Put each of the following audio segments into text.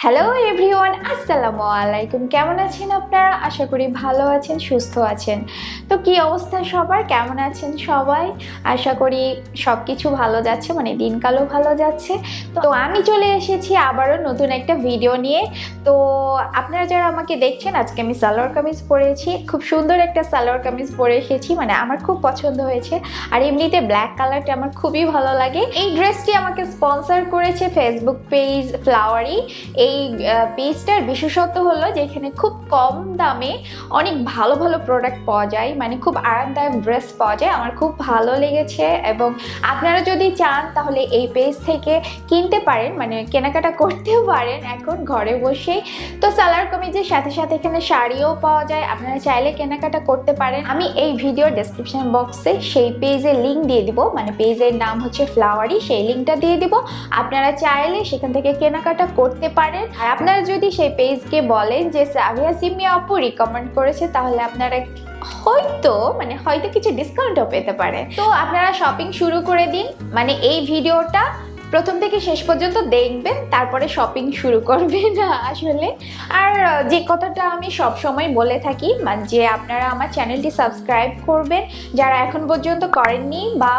Hello everyone, আসসালামু আলাইকুম। কেমন আছেন আপনারা? আশা করি ভালো আছেন, সুস্থ আছেন। তো কি অবস্থা সবার? কেমন আছেন সবাই? আশা করি সব কিছু ভালো যাচ্ছে, মানে দিনকালও ভালো যাচ্ছে। তো আমি চলে এসেছি আবারও নতুন একটা ভিডিও নিয়ে। তো আপনারা যারা আমাকে দেখছেন, আজকে আমি সালোয়ার কামিজ পরেছি। খুব সুন্দর একটা সালোয়ার কামিজ পরে এসেছি, মানে আমার খুব পছন্দ হয়েছে। আর এমনিতে ব্ল্যাক কালারটা আমার খুবই ভালো লাগে। এই ড্রেসটি আমাকে স্পন্সর করেছে ফেসবুক পেজ ফ্লাওয়ারি। এই পেজটার বিশেষত্ব হলো যে এখানে খুব কম দামে অনেক ভালো ভালো প্রোডাক্ট পাওয়া যায়, মানে খুব আরামদায়ক ড্রেস পাওয়া যায়। আমার খুব ভালো লেগেছে এবং আপনারা যদি চান তাহলে এই পেজ থেকে কিনতে পারেন, মানে কেনাকাটা করতেও পারেন এখন ঘরে বসেই। তো সালোয়ার কামিজের সাথে সাথে এখানে শাড়িও পাওয়া যায়, আপনারা চাইলে কেনাকাটা করতে পারেন। আমি এই ভিডিওর ডেসক্রিপশন বক্সে সেই পেজের লিঙ্ক দিয়ে দিব, মানে পেজের নাম হচ্ছে ফ্লাওয়ারি, সেই লিঙ্কটা দিয়ে দিব। আপনারা চাইলে সেখান থেকে কেনাকাটা করতে পারেন। আর আপনারা যদি সেই পেজকে বলেন যে সাবিয়া সিমি আপু রিকমেন্ড করেছে, তাহলে আপনারা হয়তো কিছু ডিসকাউন্টও পেতে পারেন। তো আপনারা শপিং শুরু করে দিন, মানে এই ভিডিওটা প্রথম থেকে শেষ পর্যন্ত দেখবেন, তারপরে শপিং শুরু করবেন আসলে। আর যে কথাটা আমি সব সময় বলে থাকি, মানে যে আপনারা আমার চ্যানেলটি সাবস্ক্রাইব করবেন যারা এখন পর্যন্ত করেননি, বা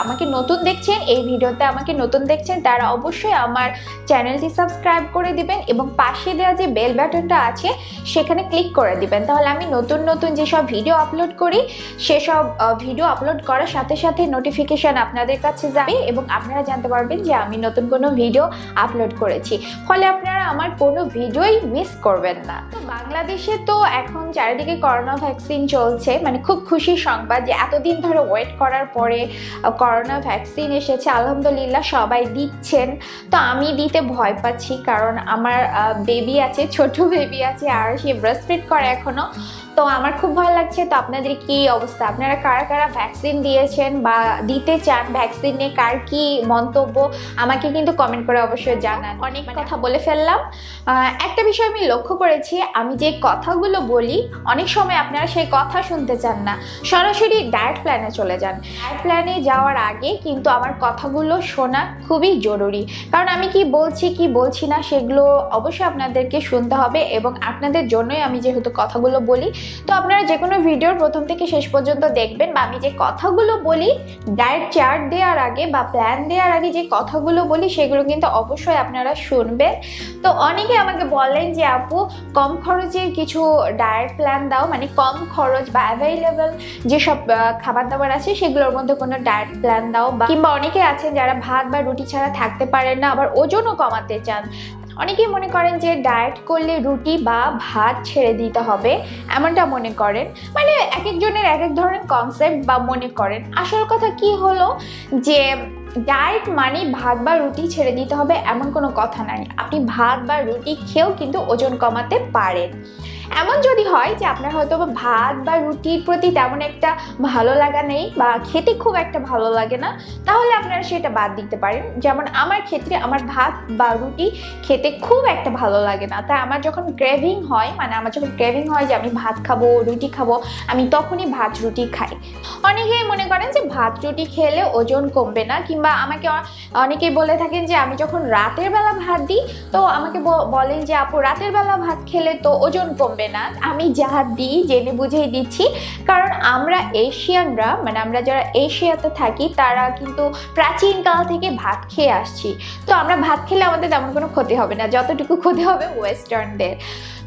আমাকে নতুন দেখছেন, এই ভিডিওতে আমাকে নতুন দেখছেন, তারা অবশ্যই আমার চ্যানেলটি সাবস্ক্রাইব করে দিবেন এবং পাশে দেওয়া যে বেল বাটনটা আছে সেখানে ক্লিক করে দিবেন। তাহলে আমি নতুন নতুন যেসব ভিডিও আপলোড করি সেসব ভিডিও আপলোড করার সাথে সাথে নোটিফিকেশন আপনাদের কাছে যাবে এবং আপনারা জানতে পারবেন যে আমি নতুন কোনো ভিডিও আপলোড করেছি। ফলে আপনারা আমার কোনো ভিডিওই মিস করবেন না। তো বাংলাদেশে তো এখন চারিদিকে করোনা ভ্যাকসিন চলছে, মানে খুব খুশির সংবাদ যে এতদিন ধরে ওয়েট করার পরে করোনা ভ্যাকসিন এসেছে। আলহামদুলিল্লাহ সবাই দিচ্ছেন। তো আমি দিতে ভয় পাচ্ছি, কারণ আমার বেবি আছে, ছোট বেবি আছে, আর সে ব্রেস্টফিড করে এখনো। তো আমার খুব ভয় লাগছে। তো আপনাদের কি অবস্থা? আপনারা কারা কারা ভ্যাকসিন দিয়েছেন বা দিতে চান? ভ্যাকসিন নিয়ে কার কি মন্তব্য আমাকে কিন্তু কমেন্ট করে অবশ্যই জানান। অনেক কথা বলে ফেললাম। একটা বিষয় আমি লক্ষ্য করেছি, আমি যে কথাগুলো বলি অনেক সময় আপনারা সেই কথা শুনতে চান না, সরাসরি ডায়েট প্ল্যানে চলে যান। ডায়েট প্ল্যানে যাওয়ার আগে কিন্তু আমার কথাগুলো শোনা খুবই জরুরি, কারণ আমি কি বলছি কি বলছি না সেগুলো অবশ্যই আপনাদেরকে শুনতে হবে এবং আপনাদের জন্যই আমি যেহেতু কথাগুলো বলি। তো আপনারা যে কোনো ভিডিওর প্রথম থেকে শেষ পর্যন্ত দেখবেন, বা আমি যে কথাগুলো বলি ডায়েট চার্ট দেওয়ার আগে বা প্ল্যান দেওয়ার আগে যে কথাগুলো বলি সেগুলো কিন্তু অবশ্যই আপনারা শুনবেন। তো অনেকে আমাকে বলেন যে আপু কম খরচের কিছু ডায়েট প্ল্যান দাও, মানে কম খরচ বা অ্যাভেলেবল যেসব খাবার দাবার আছে সেগুলোর মধ্যে কোনো ডায়েট প্ল্যান দাও। বা কিংবা অনেকে আছেন যারা ভাত বা রুটি ছাড়া থাকতে পারেন না, আবার ওজনও কমাতে চান। অনেকেই মনে করেন যে ডায়েট করলে রুটি বা ভাত ছেড়ে দিতে হবে, এমনটা মনে করেন। মানে এক একজনের এক এক ধরনের কনসেপ্ট বা মনে করেন। আসল কথা কি হলো যে ডায়েট মানে ভাত বা রুটি ছেড়ে দিতে হবে এমন কোনো কথা নাই। আপনি ভাত বা রুটি খেয়েও কিন্তু ওজন কমাতে পারেন। এমন যদি হয় যে আপনার হয়তো ভাত বা রুটির প্রতি তেমন একটা ভালো লাগা নেই বা খেতে খুব একটা ভালো লাগে না, তাহলে আপনারা সেটা বাদ দিতে পারেন। যেমন আমার ক্ষেত্রে আমার ভাত বা রুটি খেতে খুব একটা ভালো লাগে না, তাই আমার যখন ক্রেভিং হয়, মানে আমার যখন ক্রেভিং হয় যে আমি ভাত খাবো রুটি খাবো, আমি তখনই ভাত রুটি খাই। অনেকেই মনে করেন যে ভাত রুটি খেলে ওজন কমবে না, কিংবা আমাকে অনেকেই বলে থাকেন যে আমি যখন রাতের বেলা ভাত দিই তো আমাকে বলেন যে আপু রাতের বেলা ভাত খেলে তো ওজন কমবে না। আমি যা দিই জেনে বুঝেই দিচ্ছি, কারণ আমরা এশিয়ানরা, মানে আমরা যারা এশিয়াতে থাকি তারা কিন্তু প্রাচীনকাল থেকে ভাত খেয়ে আসছি। তো আমরা ভাত খেলে আমাদের তেমন কোনো ক্ষতি হবে না, যতটুকু ক্ষতি হবে ওয়েস্টার্নদের।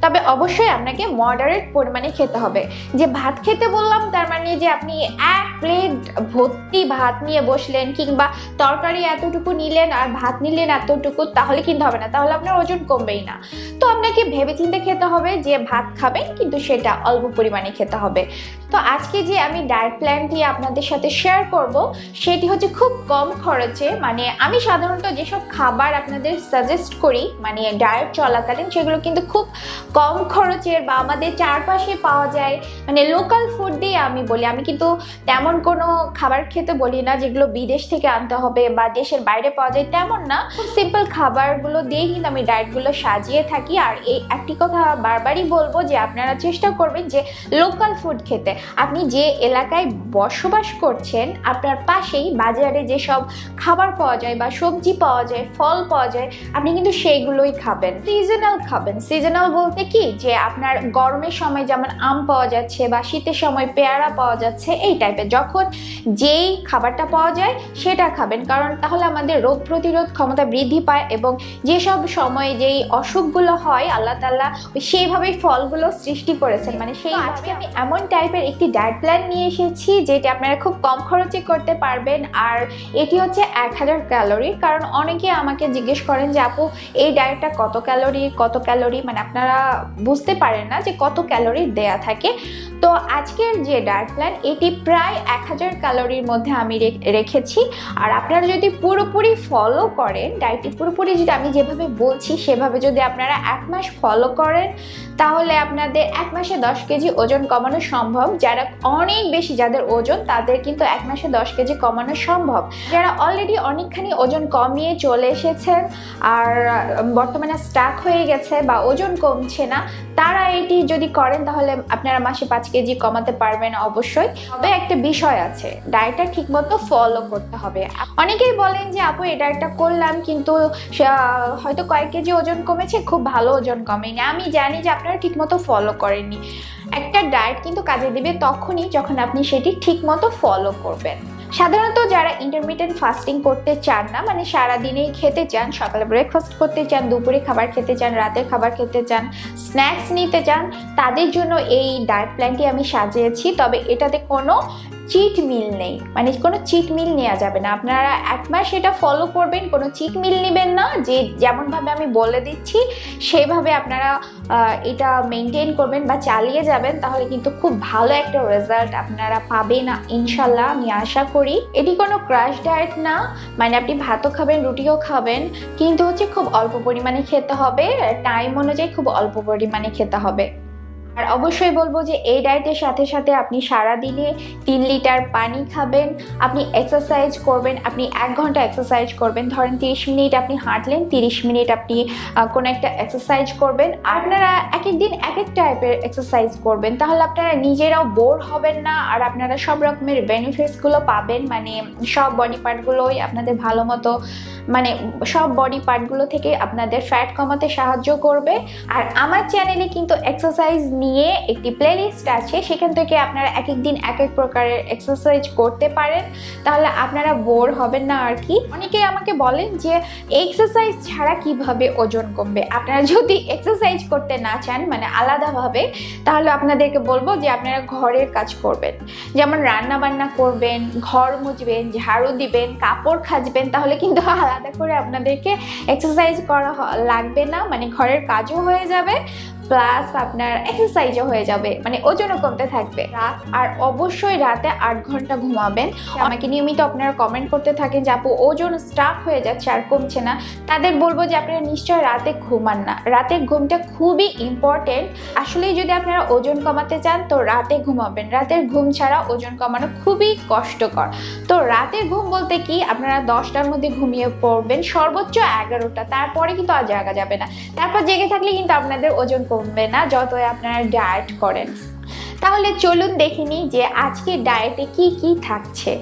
তবে অবশ্যই আপনাকে মডারেট পরিমাণে খেতে হবে। যে ভাত খেতে বললাম তার মানে যে আপনি এক প্লেট ভর্তি ভাত নিয়ে বসলেন, কিংবা তরকারি এতটুকু নিলেন আর ভাত নিলেন এতটুকু, তাহলে কিন্তু হবে না, তাহলে আপনার ওজন কমবেই না। তো আপনাকে ভেবেচিন্তে খেতে হবে যে ভাত খাবেন কিন্তু সেটা অল্প পরিমাণে খেতে হবে। তো আজকে যে আমি ডায়েট প্ল্যানটি আপনাদের সাথে শেয়ার করব সেটি হচ্ছে খুব কম খরচে, মানে আমি সাধারণত যেসব খাবার আপনাদের সাজেস্ট করি মানে ডায়েট চলাকালীন, সেগুলো কিন্তু খুব কম খরচের বা আমাদের চারপাশে পাওয়া যায়, মানে লোকাল ফুড দিয়ে আমি বলি। আমি কিন্তু তেমন কোনো খাবার খেতে বলি না যেগুলো বিদেশ থেকে আনতে হবে বা দেশের বাইরে পাওয়া যায়, তেমন না। খুব সিম্পল খাবারগুলো দিয়ে কিন্তু আমি ডায়েটগুলো সাজিয়ে থাকি। আর এই একটি কথা বারবারই বলবো যে আপনারা চেষ্টা করবেন যে লোকাল ফুড খেতে। আপনি যে এলাকায় বসবাস করছেন আপনার পাশেই বাজারে যেসব খাবার পাওয়া যায় বা সবজি পাওয়া যায়, ফল পাওয়া যায়, আপনি কিন্তু সেইগুলোই খাবেন। সিজনাল খাবেন। সিজনাল বলতে কি, যে আপনার গরমের সময় যেমন আম পাওয়া যাচ্ছে বা শীতের সময় পেয়ারা পাওয়া যাচ্ছে, এই টাইপের যখন যেই খাবারটা পাওয়া যায় সেটা খাবেন। কারণ তাহলে আমাদের রোগ প্রতিরোধ ক্ষমতা বৃদ্ধি পায় এবং যেসব সময়ে যেই অসুখগুলো হয় আল্লাহ তাআলা সেইভাবেই ফলগুলো সৃষ্টি করেছেন। মানে সেই আজকে আমি এমন টাইপের একটি ডায়েট প্ল্যান নিয়ে এসেছি যেটা আপনারা খুব কম খরচে করতে পারবেন। আর এটি হচ্ছে 1000 ক্যালোরি। কারণ অনেকে আমাকে জিজ্ঞেস করেন যে আপু এই ডায়েটটা কত ক্যালোরি, মানে আপনারা বুঝতে পারেন না যে কত ক্যালোরি দেয়া থাকে। তো আজকের যে ডায়েট প্ল্যান এটি প্রায় 1000 ক্যালোরির মধ্যে আমি রেখেছি। আর আপনারা যদি পুরোপুরি ফলো করেন ডায়েটটি, পুরোপুরি যদি আমি যেভাবে বলছি সেভাবে যদি আপনারা 1 মাস ফলো করেন তাহলে আপনাদের 1 মাসে 10 কেজি ওজন কমানো সম্ভব। যারা অনেক বেশি, যাদের ওজন, তাদের কিন্তু 1 মাসে 10 কেজি কমানো সম্ভব। যারা অলরেডি অনেকখানি ওজন কমিয়ে চলে এসেছেন আর বর্তমানে স্টাক হয়ে গেছে বা ওজন কমছে না, তারা এটি যদি করেন তাহলে আপনারা মাসে 5 কেজি কমাতে পারবেন অবশ্যই। তবে একটা বিষয় আছে, ডায়েটটা ঠিকমতো ফলো করতে হবে। অনেকেই বলেন যে আপু এই ডায়েটটা করলাম কিন্তু হয়তো কয়েক কেজি ওজন কমেছে, খুব ভালো ওজন কমেনি। আমি জানি যে আপনারা ঠিকমতো ফলো করেননি। একটা ডায়েট কিন্তু কাজে দিবে তখনই যখন আপনি সেটি ঠিকমতো ফলো করবেন। সাধারণত যারা ইন্টারমিটেন্ট ফাস্টিং করতে চান না, মানে সারাদিনেই খেতে চান, সকালে ব্রেকফাস্ট করতে চান, দুপুরে খাবার খেতে চান, রাতে খাবার খেতে চান, স্ন্যাক্স নিতে চান, তাদের জন্য এই ডায়েট প্ল্যানটি আমি সাজিয়েছি। তবে এটাতে কোনো চিট মিল নেই, মানে কোনো চিট মিল নেওয়া যাবে না। আপনারা 1 মাস এটা ফলো করবেন, কোনো চিট মিল নেবেন না। যে যেমনভাবে আমি বলে দিচ্ছি সেভাবে আপনারা এটা মেনটেন করবেন বা চালিয়ে যাবেন, তাহলে কিন্তু খুব ভালো একটা রেজাল্ট আপনারা পাবেন ইনশাল্লাহ, আমি আশা করি। এটি কোনো ক্রাশ ডায়েট না, মানে আপনি ভাতও খাবেন, রুটিও খাবেন, কিন্তু হচ্ছে খুব অল্প পরিমাণে খেতে হবে, টাইম অনুযায়ী খুব অল্প পরিমাণে খেতে হবে। আর অবশ্যই বলবো যে এই ডায়েটের সাথে সাথে আপনি সারাদিনে 3 লিটার পানি খাবেন, আপনি এক্সারসাইজ করবেন, আপনি 1 ঘন্টা এক্সারসাইজ করবেন। ধরেন 30 মিনিট আপনি হাঁটলেন, 30 মিনিট আপনি কোনো একটা এক্সারসাইজ করবেন। আপনারা এক এক দিন এক এক টাইপের এক্সারসাইজ করবেন, তাহলে আপনারা নিজেরাও বোর হবেন না আর আপনারা সব রকমের বেনিফিটসগুলো পাবেন। মানে সব বডি পার্টগুলোই আপনাদের ভালো মতো, মানে সব বডি পার্টগুলো থেকে আপনাদের ফ্যাট কমাতে সাহায্য করবে। আর আমার চ্যানেলে কিন্তু এক্সারসাইজ নিয়ে একটি প্লেলিস্ট আছে, সেখান থেকে আপনারা এক এক দিন এক এক প্রকারের এক্সারসাইজ করতে পারেন, তাহলে আপনারা বোর হবেন না আর কি। অনেকেই আমাকে বলেন যে এক্সারসাইজ ছাড়া কিভাবে ওজন কমবে। আপনারা যদি এক্সারসাইজ করতে না চান, মানে আলাদাভাবে, তাহলে আপনাদেরকে বলবো যে আপনারা ঘরের কাজ করবেন, যেমন রান্না বান্না করবেন, ঘর মুছবেন, ঝাড়ু দিবেন, কাপড় কাচবেন, তাহলে কিন্তু আলাদা করে আপনাদেরকে এক্সারসাইজ করা লাগবে না। মানে ঘরের কাজও হয়ে যাবে প্লাস আপনার এক্সারসাইজও হয়ে যাবে, মানে ওজনও কমতে থাকবে। আর অবশ্যই রাতে 8 ঘন্টা ঘুমাবেন। আমাকে নিয়মিত আপনারা কমেন্ট করতে থাকেন যে আপু ওজন স্টাক হয়ে যাচ্ছে আর কমছে না, তাদের বলবো যে আপনারা নিশ্চয় রাতে ঘুমান না। রাতের ঘুমটা খুবই ইম্পর্টেন্ট। আসলেই যদি আপনারা ওজন কমাতে চান তো রাতে ঘুমাবেন। রাতের ঘুম ছাড়া ওজন কমানো খুবই কষ্টকর। তো রাতের ঘুম বলতে কি, আপনারা 10টার মধ্যে ঘুমিয়ে পড়বেন, সর্বোচ্চ 11টা, তারপরে কিন্তু আর জাগা যাবে না। তারপর জেগে থাকলে কিন্তু আপনাদের ওজন কমবে না যতই আপনারা ডায়েট করেন। তাহলে চলুন দেখে নিই যে আজকে ডায়েটে কি কি থাকছে।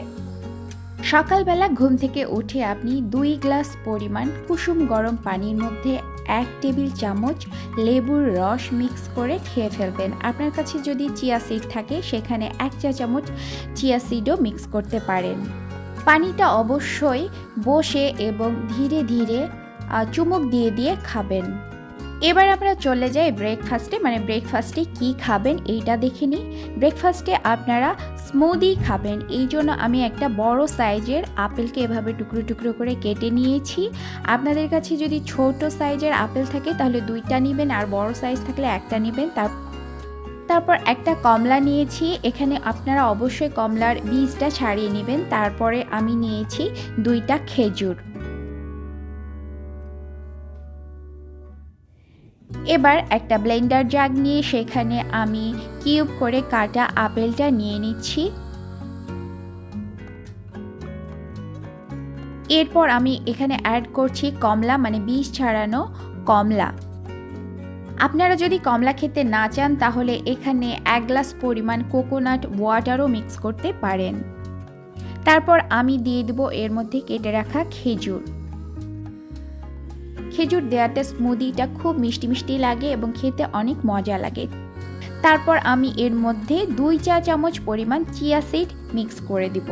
সকালবেলা ঘুম থেকে উঠে আপনি 2 গ্লাস পরিমাণ কুসুম গরম পানির মধ্যে 1 টেবিল চামচ লেবুর রস মিক্স করে খেয়ে ফেলবেন। আপনার কাছে যদি চিয়া সিড থাকে সেখানে 1 চা চামচ চিয়া সিডও মিক্স করতে পারেন। পানিটা অবশ্যই বসে এবং ধীরে ধীরে চুমুক দিয়ে দিয়ে খাবেন। এবার আমরা চলে যাই ব্রেকফাস্টে, মানে ব্রেকফাস্টে কি খাবেন এইটা দেখে নিই। ব্রেকফাস্টে আপনারা স্মুদি খাবেন, এই জন্য আমি একটা বড় সাইজের আপেলকে এভাবে টুকরো টুকরো করে কেটে নিয়েছি। আপনাদের কাছে যদি ছোট সাইজের আপেল থাকে তাহলে 2টা নেবেন, আর বড় সাইজ থাকলে 1টা নেবেন। তারপর একটা কমলা নিয়েছি, এখানে আপনারা অবশ্যই কমলার বীজটা ছাড়িয়ে নেবেন। তারপরে আমি নিয়েছি 2টা খেজুর। এবার একটা ব্লেন্ডার জাগ নিয়ে সেখানে আমি কিউব করে কাটা আপেলটা নিয়ে নিচ্ছি। এরপর আমি এখানে অ্যাড করছি কমলা, মানে বীজ ছাড়ানো কমলা। আপনারা যদি কমলা খেতে না চান তাহলে এখানে 1 গ্লাস পরিমাণ কোকোনাট ওয়াটারও মিক্স করতে পারেন। তারপর আমি দিয়ে দেব এর মধ্যে কেটে রাখা খেজুর। খেজুর দেওয়াতে স্মুদিটা খুব মিষ্টি মিষ্টি লাগে এবং খেতে অনেক মজা লাগে। তারপর আমি এর মধ্যে 2 চা চামচ পরিমাণ চিয়া সিড মিক্স করে দিব।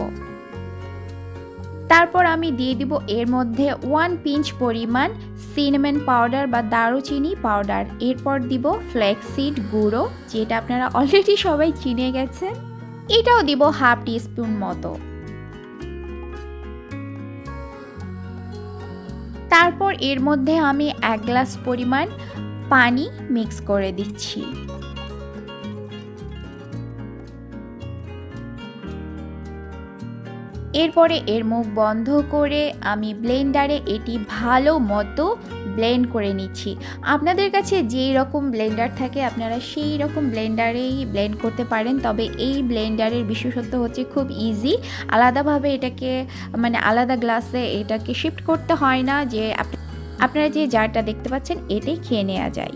তারপর আমি দিয়ে দিব এর মধ্যে 1 পিঞ্চ পরিমাণ সিনামন পাউডার বা দারুচিনি পাউডার। এরপর দিব ফ্ল্যাক্সিড গুঁড়ো, যেটা আপনারা অলরেডি সবাই চিনে গেছেন। এটাও দিব হাফ টিস্পুন মতো। তারপর এর মধ্যে আমি 1 গ্লাস পরিমাণ পানি মিক্স করে দিচ্ছি। এরপরে এর মুখ বন্ধ করে আমি ব্লেন্ডারে এটি ভালো মতো ব্লেন্ড করে নিচ্ছি। আপনাদের কাছে যেই রকম ব্লেন্ডার থাকে আপনারা সেই রকম ব্লেন্ডারেই ব্লেন্ড করতে পারেন, তবে এই ব্লেন্ডারের বিশেষত্ব হচ্ছে খুব ইজি, আলাদাভাবে এটাকে মানে আলাদা গ্লাসে এটাকে শিফট করতে হয় না, যে আপনারা যে জারটা দেখতে পাচ্ছেন এটাই খেয়ে নেওয়া যায়।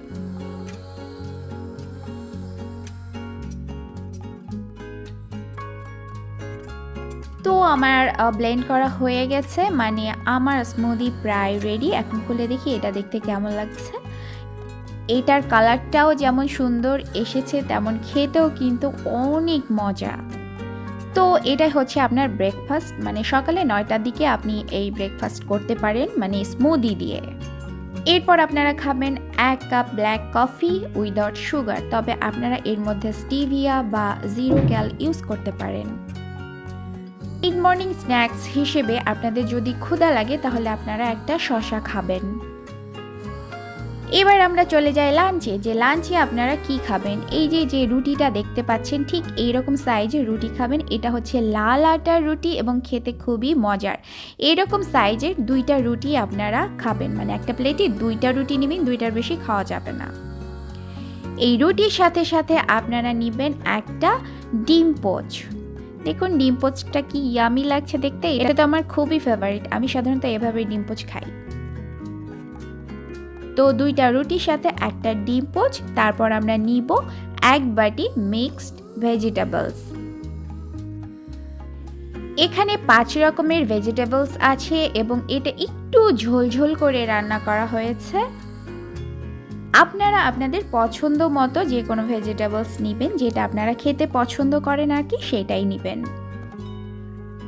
তো আমার ব্লেন্ড করা হয়ে গেছে, মানে আমার স্মুদি প্রায় রেডি। এখন খুলে দেখি এটা দেখতে কেমন লাগছে। এটার কালারটাও যেমন সুন্দর এসেছে তেমন খেতেও কিন্তু অনেক মজা। তো এটাই হচ্ছে আপনার ব্রেকফাস্ট, মানে সকালে 9টার দিকে আপনি এই ব্রেকফাস্ট করতে পারেন, মানে স্মুদি দিয়ে। এরপর আপনারা খাবেন 1 cup black coffee without sugar, তবে আপনারা এর মধ্যে স্টিভিয়া বা জিরো ক্যাল ইউজ করতে পারেন। মিড মর্নিং স্ন্যাক্স হিসেবে আপনাদের যদি ক্ষুধা লাগে তাহলে আপনারা একটা শসা খাবেন। এবার আমরা চলে যাই লাঞ্চে। যে লাঞ্চে আপনারা কি খাবেন, এই যে রুটিটা দেখতে পাচ্ছেন ঠিক এইরকম সাইজের রুটি খাবেন। এটা হচ্ছে লাল আটার রুটি এবং খেতে খুবই মজার। এরকম সাইজের 2টা রুটি আপনারা খাবেন, মানে একটা প্লেটে 2টা রুটি নেবেন, 2টার বেশি খাওয়া যাবে না। এই রুটির সাথে সাথে আপনারা নেবেন একটা ডিম পোচ। দেখুন ডিম পোচটা কি ইয়ামি লাগছে দেখতে, এটা তো আমার খুবই ফেভারিট। আমি সাধারণত এভাবে ডিম পোচ খাই। তো 2টা রুটির সাথে একটা ডিম পোচ। তারপর আমরা নিব 1 বাটি মিক্সড ভেজিটেবলস। এখানে 5 রকমের ভেজিটেবলস আছে এবং এটা একটু ঝোলঝোল করে রান্না করা হয়েছে। আপনারা আপনাদের পছন্দ মতো যে কোনো ভেজিটেবলস নেবেন, যেটা আপনারা খেতে পছন্দ করেন আর কি সেটাই নেবেন।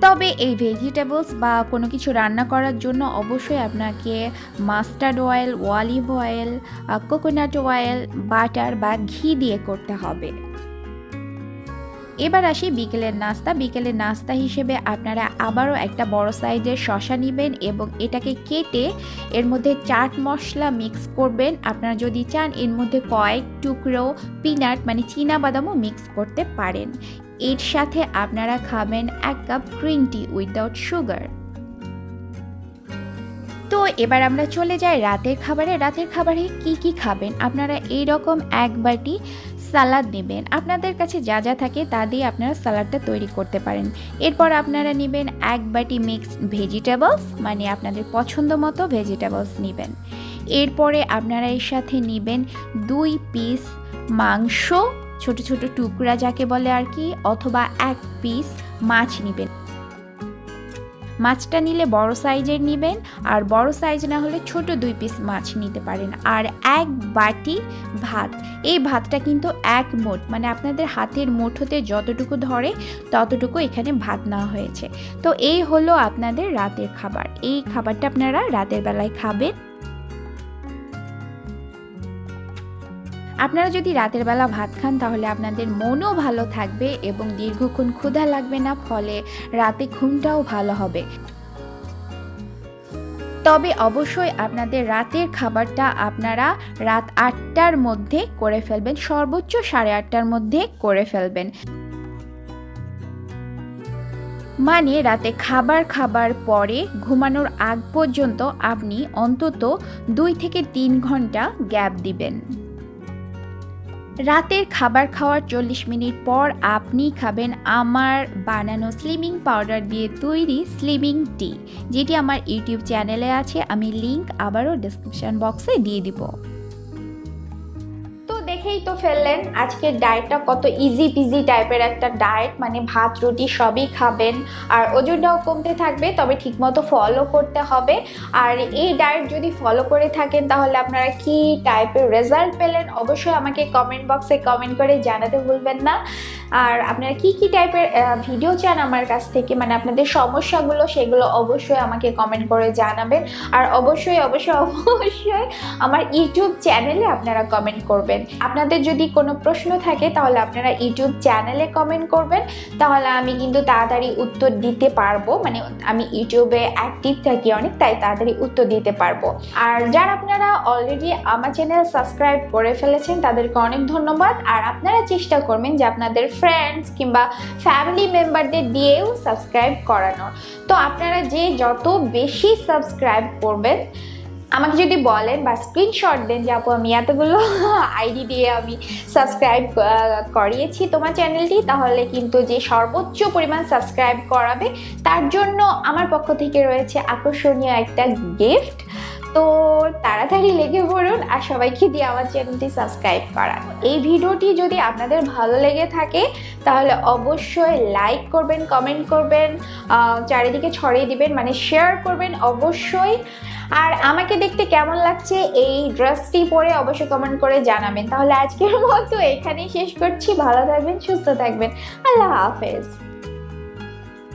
তবে এই ভেজিটেবলস বা কোনো কিছু রান্না করার জন্য অবশ্যই আপনাকে mustard oil, olive oil, coconut oil, butter বা ঘি দিয়ে করতে হবে। এবার আসি বিকেলের নাস্তা। বিকেলের নাস্তা হিসেবে আপনারা আবারও একটা বড় সাইজের শসা নেবেন এবং এটাকে কেটে এর মধ্যে চাট মশলা মিক্স করবেন। আপনারা যদি চান এর মধ্যে কয়েক টুকরো পিনাট মানে চীনা বাদামও মিক্স করতে পারেন। এর সাথে আপনারা খাবেন 1 cup green tea without sugar. তো এবার আমরা চলে যাই রাতের খাবারে। রাতের খাবারে কি খাবেন, আপনারা এইরকম 1 বাটি সালাদ নেবেন। আপনাদের কাছে যা যা থাকে তা দিয়ে আপনারা সালাডটা তৈরি করতে পারেন। এরপর আপনারা নেবেন 1 বাটি মিক্সড ভেজিটেবলস, মানে আপনাদের পছন্দ মতো ভেজিটেবলস নেবেন। এরপরে আপনারা এর সাথে নেবেন 2 পিস মাংস, ছোট ছোট টুকরা যাকে বলে আর কি, অথবা 1 পিস মাছ নেবেন। মাছটা নিলে বড় সাইজের নেবেন, আর বড় সাইজ না হলে ছোট 2 পিস মাছ নিতে পারেন। আর 1 বাটি ভাত। এই ভাতটা কিন্তু 1 মুঠ, মানে আপনাদের হাতের মুঠোতে যতটুকু ধরে ততটুকু এখানে ভাত নেওয়া হয়েছে। তো এই হলো আপনাদের রাতের খাবার। এই খাবারটা আপনারা রাতের বেলায় খাবেন। আপনারা যদি রাতের বেলা ভাত খান তাহলে আপনাদের মনও ভালো থাকবে এবং দীর্ঘক্ষণ ক্ষুধা লাগবে না, ফলে রাতে ঘুমটাও ভালো হবে। তবে অবশ্যই আপনাদের রাতের খাবারটা আপনারা রাত 8টার মধ্যে করে ফেলবেন, সর্বোচ্চ 8:30টার মধ্যে করে ফেলবেন। মানে রাতে খাবার পরে ঘুমানোর আগ পর্যন্ত আপনি অন্তত 2 থেকে 3 ঘন্টা গ্যাপ দিবেন। রাতের খাবার খাওয়ার 40 মিনিট পর আপনি খাবেন আমার বানানো স্লিমিং পাউডার দিয়ে তৈরি স্লিমিং টি, যেটি আমার ইউটিউব চ্যানেলে আছে। আমি লিংক আবারও ডেসক্রিপশন বক্সে দিয়ে দিব। তো দেখেই তো ফেললেন আজকের ডায়েটটা কত ইজি পিজি টাইপের একটা ডায়েট, মানে ভাত রুটি সবই খাবেন আর ওজনটাও কমতে থাকবে, তবে ঠিকমতো ফলো করতে হবে। আর এই ডায়েট যদি ফলো করে থাকেন তাহলে আপনারা কি টাইপের রেজাল্ট পেলেন অবশ্যই আমাকে কমেন্ট বক্সে কমেন্ট করে জানাতে ভুলবেন না। আর আপনারা কি টাইপের ভিডিও চান আমার কাছ থেকে, মানে আপনাদের সমস্যাগুলো সেগুলো অবশ্যই আমাকে কমেন্ট করে জানাবেন। আর অবশ্যই আমার ইউটিউব চ্যানেলে আপনারা কমেন্ট করবেন। আপনাদের যদি কোনো প্রশ্ন থাকে তাহলে আপনারা ইউটিউব চ্যানেলে কমেন্ট করবেন, তাহলে আমি কিন্তু তাড়াতাড়ি উত্তর দিতে পারবো। মানে আমি ইউটিউবে অ্যাক্টিভ থাকি অনেক, তাই তাড়াতাড়ি উত্তর দিতে পারবো। আর যারা আপনারা অলরেডি আমার চ্যানেল সাবস্ক্রাইব করে ফেলেছেন তাদেরকে অনেক ধন্যবাদ। আর আপনারা চেষ্টা করবেন যে আপনাদের ফ্রেন্ডস কিংবা ফ্যামিলি মেম্বারদের দিয়েও সাবস্ক্রাইব করানোর। তো আপনারা যে যত বেশি সাবস্ক্রাইব করবেন আমাকে যদি বলেন বা স্ক্রিনশট দেন যে আপু আমি এতগুলো আইডি দিয়ে আমি সাবস্ক্রাইব করিয়েছি তোমার চ্যানেলটি, তাহলে কিন্তু যে সর্বোচ্চ পরিমাণ সাবস্ক্রাইব করাবে তার জন্য আমার পক্ষ থেকে রয়েছে আকর্ষণীয় একটা গিফট। তো তাড়াতাড়ি লেগে পড়ুন আর সবাইকে দিয়ে আমার চ্যানেলটি সাবস্ক্রাইব করান। এই ভিডিওটি যদি আপনাদের ভালো লেগে থাকে তাহলে অবশ্যই লাইক করবেন, কমেন্ট করবেন, চারিদিকে ছড়িয়ে দিবেন, মানে শেয়ার করবেন অবশ্যই। আর আমাকে দেখতে কেমন লাগছে এই ড্রেসটি পরে অবশ্যই কমেন্ট করে জানাবেন। তাহলে আজকের মতো এখানেই শেষ করছি। ভালো থাকবেন, সুস্থ থাকবেন, আল্লাহ হাফেজ।